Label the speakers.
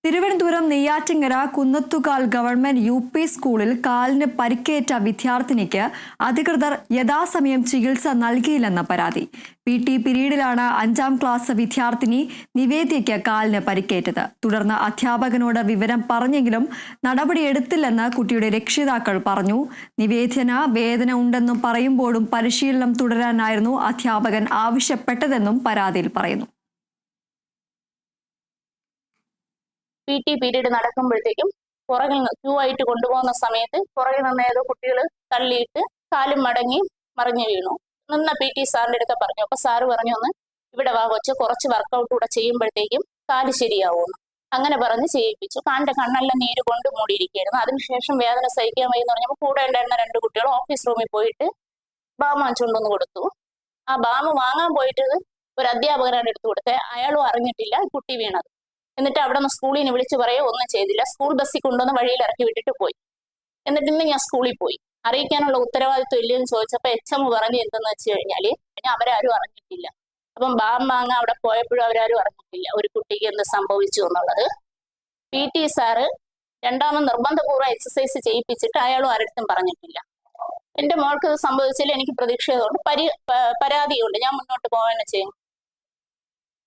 Speaker 1: Thiruvananthapuram Neyyattinkara Kunnathukal government UP. സ്കൂളിൽ കാലിന് പരിക്കേറ്റ വിദ്യാർത്ഥിനിക്ക് അധികൃതർ യഥാസമയം ചികിത്സ നൽകിയില്ലെന്ന പരാതി. പി.ടി. പിരീഡിലാണ് 5ാം ക്ലാസ് വിദ്യാർത്ഥിനി നിവേദ്യയ്ക്ക് കാലിന് പരിക്കേറ്റത്. തുടർന്ന് അധ്യാപകനോട് വിവരം പറഞ്ഞെങ്കിലും നടപടിയെടുത്തില്ലെന്ന് കുട്ടിയുടെ രക്ഷിതാക്കൾ പറഞ്ഞു. നിവേദ്യന് വേദന ഉണ്ടെന്നും പറയുമ്പോഴും പരിശീലനം തുടരാനായിരുന്നു അധ്യാപകൻ ആവശ്യപ്പെട്ടതെന്നും പരാതിയിൽ പറയുന്നു.
Speaker 2: PT പീരീഡ് നടക്കുമ്പോഴത്തേക്കും പുറകിൽ ക്യൂ ആയിട്ട് കൊണ്ടുപോകുന്ന സമയത്ത് പുറകിൽ നിന്ന് ഏതോ കുട്ടികൾ തള്ളിയിട്ട് കാലും മടങ്ങി മറിഞ്ഞു വീണു. നിന്ന PT സാറിന്റെ അടുത്ത് പറഞ്ഞു. അപ്പൊ സാറ് പറഞ്ഞു, ഒന്ന് ഇവിടെ വാ കൊച്ച്, കുറച്ച് വർക്കൗട്ട് കൂടെ ചെയ്യുമ്പോഴത്തേക്കും കാല് ശരിയാവുമെന്ന്. അങ്ങനെ പറഞ്ഞ് ചെയ്യിപ്പിച്ചു. കാലിന്റെ കണ്ണെല്ലാം നീര് കൊണ്ട് മൂടിയിരിക്കുകയായിരുന്നു. അതിനുശേഷം വേദന സഹിക്കാൻ വയ്യെന്ന് പറഞ്ഞപ്പോൾ കൂടെ ഉണ്ടായിരുന്ന 2 കുട്ടികൾ ഓഫീസ് റൂമിൽ പോയിട്ട് ബാം വാങ്ങിച്ചുകൊണ്ടൊന്ന് കൊടുത്തു. ആ ബാം വാങ്ങാൻ പോയിട്ട് ഒരു അധ്യാപകനാണ് എടുത്തു കൊടുത്തത്. അയാളും അറിഞ്ഞിട്ടില്ല കുട്ടി വീണത്. എന്നിട്ട് അവിടെ നിന്ന് സ്കൂളിൽ നിന്ന് വിളിച്ചു പറയുക ഒന്നും ചെയ്തില്ല. സ്കൂൾ ബസ്സിൽ കൊണ്ടുവന്ന് വഴിയിൽ ഇറക്കി വിട്ടിട്ട് പോയി. എന്നിട്ട് ഇന്ന് ഞാൻ സ്കൂളിൽ പോയി. അറിയിക്കാനുള്ള ഉത്തരവാദിത്വം ഇല്ലെന്ന് ചോദിച്ചപ്പോൾ HM പറഞ്ഞ് എന്തെന്ന് വെച്ച് കഴിഞ്ഞാല് അവരാരും അറിഞ്ഞിട്ടില്ല. അപ്പം ബാം വാങ്ങാൻ അവിടെ പോയപ്പോഴും അവരാരും അറിഞ്ഞിട്ടില്ല ഒരു കുട്ടിക്ക് എന്ത് സംഭവിച്ചു എന്നുള്ളത്. PT സാറ് രണ്ടാമത് നിർബന്ധപൂർവ്വം എക്സസൈസ് ചെയ്യിപ്പിച്ചിട്ട് അയാളും ആരടുത്തും പറഞ്ഞിട്ടില്ല. എന്റെ മോൾക്ക് ഇത് സംഭവിച്ചാൽ എനിക്ക് പ്രതീക്ഷയുണ്ട്, പരാതിയുണ്ട്. ഞാൻ മുന്നോട്ട് പോവുകയാണ് ചെയ്യും.